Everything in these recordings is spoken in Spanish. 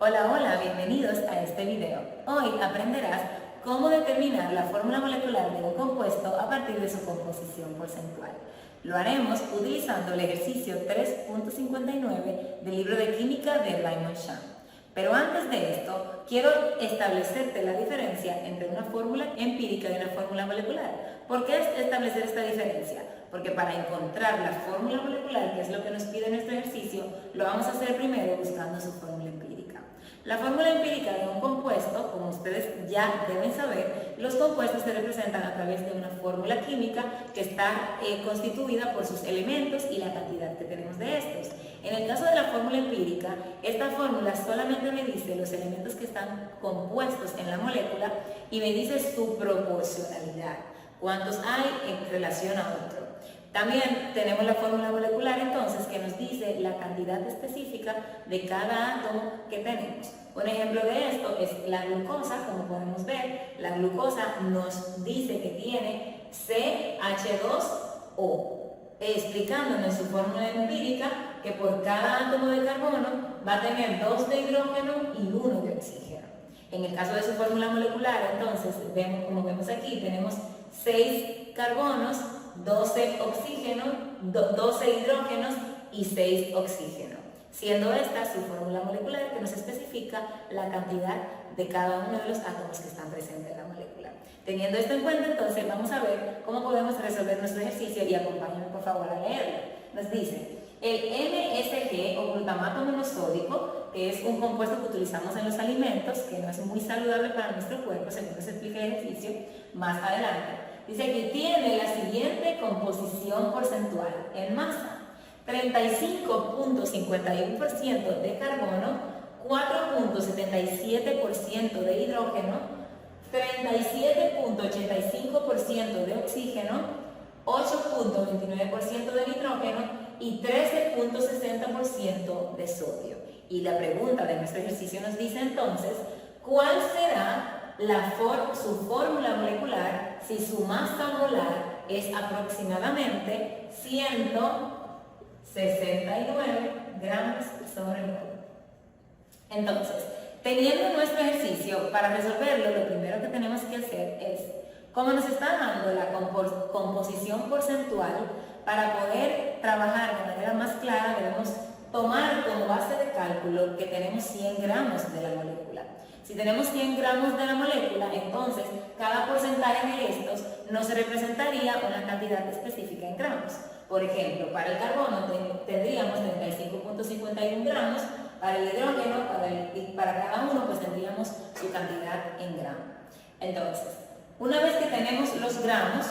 Hola, hola, bienvenidos a este video. Hoy aprenderás cómo determinar la fórmula molecular de un compuesto a partir de su composición porcentual. Lo haremos utilizando el ejercicio 3.59 del libro de química de Raymond Chan. Pero antes de esto, quiero establecerte la diferencia entre una fórmula empírica y una fórmula molecular. ¿Por qué establecer esta diferencia? Porque para encontrar la fórmula molecular, que es lo que nos pide nuestro ejercicio, lo vamos a hacer primero buscando su fórmula empírica. La fórmula empírica de un compuesto, como ustedes ya deben saber, los compuestos se representan a través de una fórmula química que está constituida por sus elementos y la cantidad que tenemos de estos. En el caso de la fórmula empírica, esta fórmula solamente me dice los elementos que están compuestos en la molécula y me dice su proporcionalidad, cuántos hay en relación a otro. También tenemos la fórmula molecular entonces que nos dice la cantidad específica de cada átomo que tenemos. Un ejemplo de esto es la glucosa. Como podemos ver, la glucosa nos dice que tiene CH2O, explicándonos su fórmula empírica que por cada átomo de carbono va a tener 2 de hidrógeno y 1 de oxígeno. En el caso de su fórmula molecular, entonces, como vemos aquí, tenemos 6 carbonos, 12 oxígenos, 12 hidrógenos y 6 oxígenos, siendo esta su fórmula molecular que nos especifica la cantidad de cada uno de los átomos que están presentes en la molécula. Teniendo esto en cuenta, entonces vamos a ver cómo podemos resolver nuestro ejercicio y acompáñenme por favor a leerlo. Nos dice, el MSG o glutamato monosódico, que es un compuesto que utilizamos en los alimentos, que no es muy saludable para nuestro cuerpo, según nos explica el ejercicio más adelante. Dice que tiene la siguiente composición porcentual en masa: 35.51% de carbono, 4.77% de hidrógeno, 37.85% de oxígeno, 8.29% de nitrógeno y 13.60% de sodio. Y la pregunta de nuestro ejercicio nos dice entonces, ¿cuál será su fórmula molecular si su masa molar es aproximadamente 169 gramos sobre mol? Entonces, teniendo nuestro ejercicio, para resolverlo, lo primero que tenemos que hacer es, como nos está dando la composición porcentual, para poder trabajar de manera más clara, debemos tomar como base de cálculo que tenemos 100 gramos de la molécula. Si tenemos 100 gramos de la molécula, entonces cada porcentaje de estos nos representaría una cantidad específica en gramos. Por ejemplo, para el carbono tendríamos 35.51 gramos, para el hidrógeno, para cada uno, pues tendríamos su cantidad en gramos. Entonces, una vez que tenemos los gramos,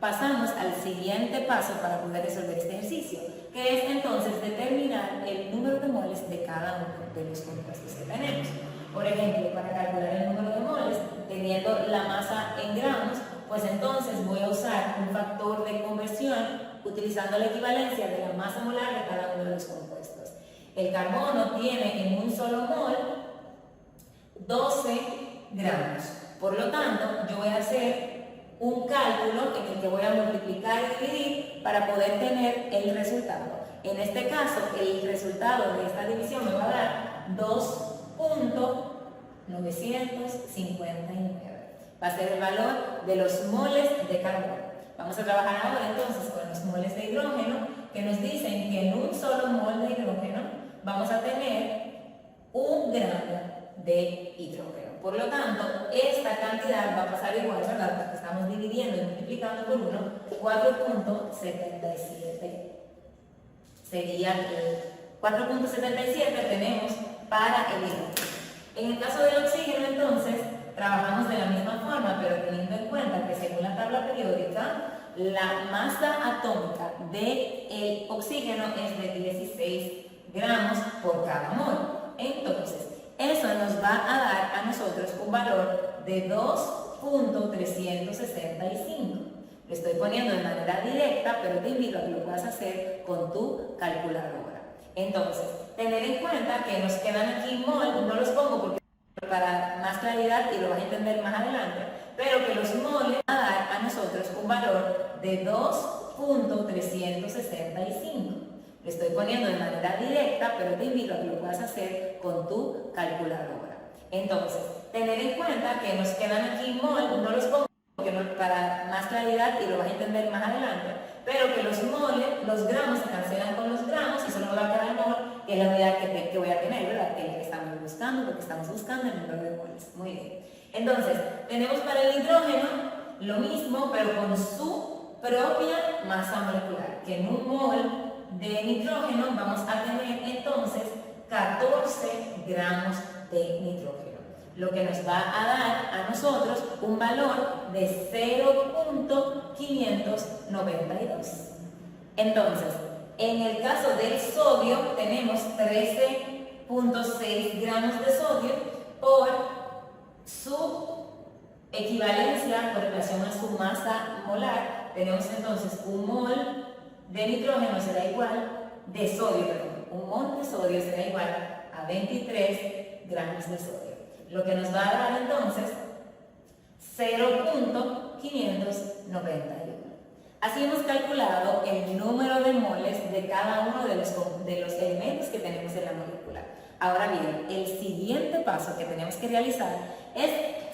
pasamos al siguiente paso para poder resolver este ejercicio, que es entonces determinar el número de moles de cada uno de los compuestos que tenemos. Por ejemplo, para calcular el número de moles, teniendo la masa en gramos, pues entonces voy a usar un factor de conversión utilizando la equivalencia de la masa molar de cada uno de los compuestos. El carbono tiene en un solo mol 12 gramos. Por lo tanto, yo voy a hacer un cálculo en el que voy a multiplicar y dividir para poder tener el resultado. En este caso, el resultado de esta división me va a dar 2.959. Va a ser el valor de los moles de carbono. Vamos a trabajar ahora entonces con los moles de hidrógeno, que nos dicen que en un solo mol de hidrógeno vamos a tener 1 gramo de hidrógeno. Por lo tanto, esta cantidad va a pasar igual, ¿verdad? Porque estamos dividiendo y multiplicando por 1, 4.77. Sería el 4.77 tenemos para el hidrógeno. En el caso del oxígeno, entonces, trabajamos de la misma forma, pero teniendo en cuenta que según la tabla periódica, la masa atómica del oxígeno es de 16 gramos por cada mol. Entonces, eso nos va a dar a nosotros un valor de 2.365. Lo estoy poniendo de manera directa, pero te invito a que lo puedas hacer con tu calculadora. Entonces, tener en cuenta que nos quedan aquí mol, no los pongo porque para más claridad y lo vas a entender más adelante, pero que los moles van a dar a nosotros un valor de 2.365. Lo estoy poniendo de manera directa, pero te invito a que lo puedas hacer con tu calculadora. Entonces, tener en cuenta que nos quedan aquí mol, no los pongo para más claridad y lo vas a entender más adelante, pero que los moles, los gramos se cancelan con los gramos y solo me va a quedar el mol, que es la unidad que voy a tener, ¿verdad? Que estamos buscando, porque estamos buscando el número de moles. Muy bien. Entonces, tenemos para el hidrógeno lo mismo, pero con su propia masa molecular, que en un mol de nitrógeno vamos a tener entonces 14 gramos de nitrógeno, lo que nos va a dar a nosotros un valor de 0.592. Entonces, en el caso del sodio tenemos 13.6 gramos de sodio por su equivalencia con relación a su masa molar. Tenemos entonces un mol de nitrógeno será igual, de sodio, perdón, un mol de sodio será igual a 23 gramos de sodio, lo que nos va a dar entonces 0.591. Así hemos calculado el número de moles de cada uno de los elementos que tenemos en la molécula. Ahora bien, el siguiente paso que tenemos que realizar es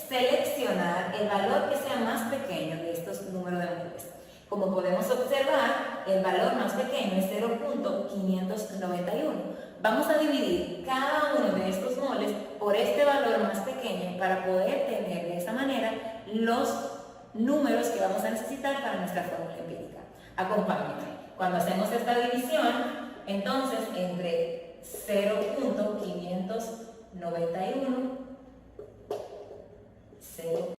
seleccionar el valor que sea más pequeño de estos números de moles. Como podemos observar, el valor más pequeño es 0.591. Vamos a dividir cada uno de estos moles por este valor más pequeño para poder tener de esa manera los números que vamos a necesitar para nuestra fórmula empírica. Acompáñenme. Cuando hacemos esta división, entonces entre 0.591, 0.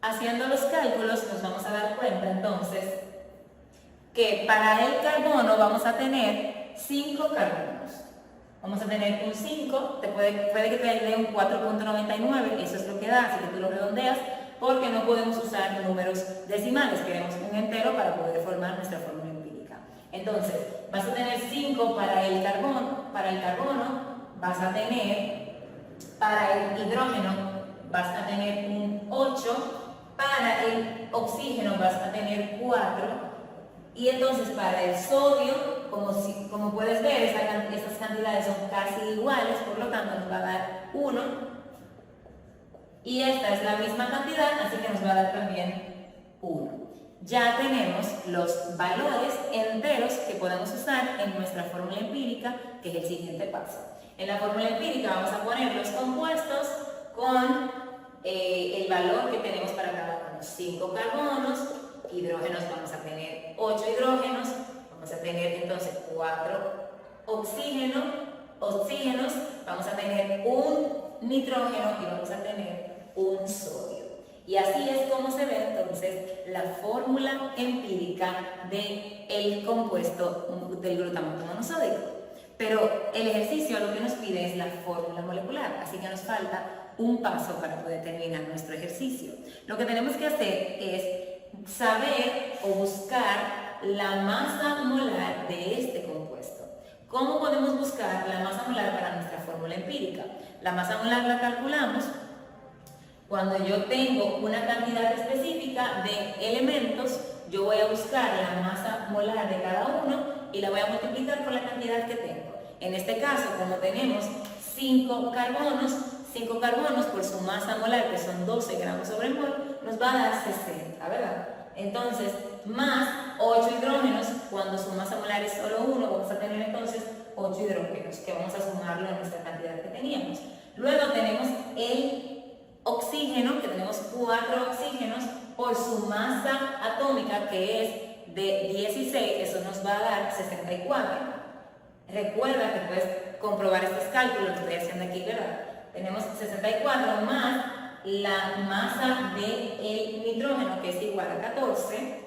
Haciendo los cálculos nos vamos a dar cuenta entonces que para el carbono vamos a tener 5 carbonos. Vamos a tener un 5, puede que te dé un 4.99, eso es lo que da, así que tú lo redondeas, porque no podemos usar números decimales, queremos un entero para poder formar nuestra fórmula empírica. Entonces, vas a tener 5 para el carbono, vas a tener, para el hidrógeno, vas a tener un 8, para el oxígeno vas a tener 4, y entonces para el sodio, como puedes ver, esas cantidades son casi iguales, por lo tanto nos va a dar 1, y esta es la misma cantidad, así que nos va a dar también 1. Ya tenemos los valores enteros que podemos usar en nuestra fórmula empírica, que es el siguiente paso. En la fórmula empírica vamos a poner los compuestos con el valor que tenemos para cada uno. 5 carbonos, hidrógenos vamos a tener 8 hidrógenos, vamos a tener entonces 4 oxígenos, vamos a tener un nitrógeno y vamos a tener un sodio. Y así es como se ve entonces la fórmula empírica del compuesto del glutamato monosódico. Pero el ejercicio lo que nos pide es la fórmula molecular, así que nos falta un paso para poder terminar nuestro ejercicio. Lo que tenemos que hacer es saber o buscar la masa molar de este compuesto. ¿Cómo podemos buscar la masa molar para nuestra fórmula empírica? La masa molar la calculamos cuando yo tengo una cantidad específica de elementos. Yo voy a buscar la masa molar de cada uno y la voy a multiplicar por la cantidad que tengo. En este caso, como tenemos 5 carbonos por su masa molar, que son 12 gramos sobre mol, nos va a dar 60, ¿verdad? Entonces, más 8 hidrógenos, cuando su masa molar es solo 1, vamos a tener entonces 8 hidrógenos, que vamos a sumarlo a nuestra cantidad que teníamos. Luego tenemos el oxígeno, que tenemos 4 oxígenos por su masa atómica, que es de 16, eso nos va a dar 64. Recuerda que puedes comprobar estos cálculos, lo estoy haciendo aquí, ¿verdad? Tenemos 64 más la masa del nitrógeno, que es igual a 14.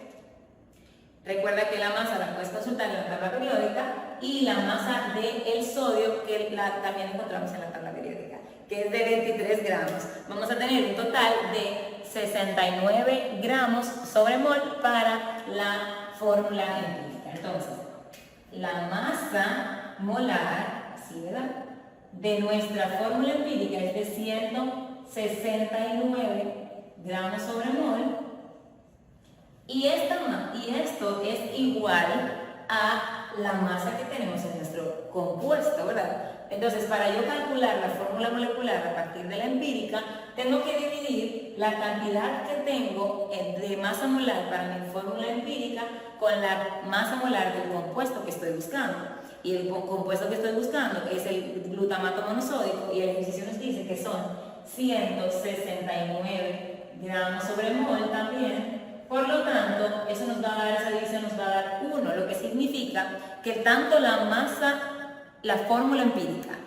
Recuerda que la masa la puedes consultar en la tabla periódica, y la masa del sodio, que también encontramos en la tabla periódica, que es de 23 gramos. Vamos a tener un total de 69 gramos sobre mol para la fórmula empírica. Entonces, la masa molar, ¿sí, verdad?, de nuestra fórmula empírica es de 169 gramos sobre mol, y esto es igual a la masa que tenemos en nuestro compuesto, ¿verdad? Entonces, para yo calcular la fórmula molecular a partir de la empírica, tengo que dividir la cantidad que tengo de masa molar para mi fórmula empírica con la masa molar del compuesto que estoy buscando. Y el compuesto que estoy buscando es el glutamato monosódico, y el ejercicio nos dice que son 169 gramos sobre mol también. Por lo tanto, eso nos va a dar, esa división nos va a dar 1, lo que significa que tanto la fórmula empírica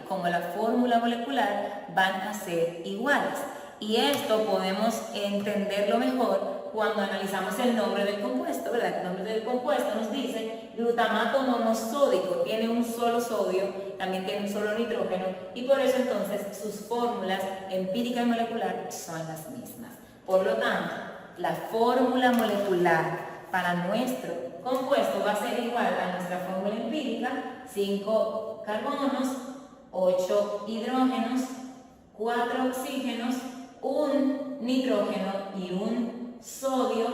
como la fórmula molecular van a ser iguales. Y esto podemos entenderlo mejor cuando analizamos el nombre del compuesto, ¿verdad? El nombre del compuesto nos dice glutamato monosódico, tiene un solo sodio, también tiene un solo nitrógeno, y por eso entonces sus fórmulas empírica y molecular son las mismas. Por lo tanto, la fórmula molecular para nuestro compuesto va a ser igual a nuestra fórmula empírica: 5 carbonos, 8 hidrógenos, 4 oxígenos, un nitrógeno y un sodio,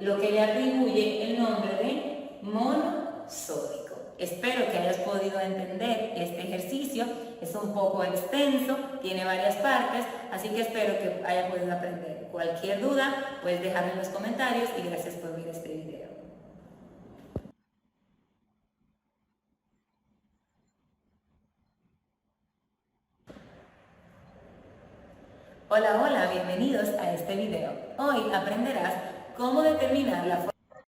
lo que le atribuye el nombre de monosódico. Espero que hayas podido entender este ejercicio. Es un poco extenso, tiene varias partes, así que espero que hayas podido aprender. Cualquier duda, puedes dejarme en los comentarios, y gracias por ver este video. Hola, hola, bienvenidos a este video. Hoy aprenderás cómo determinar la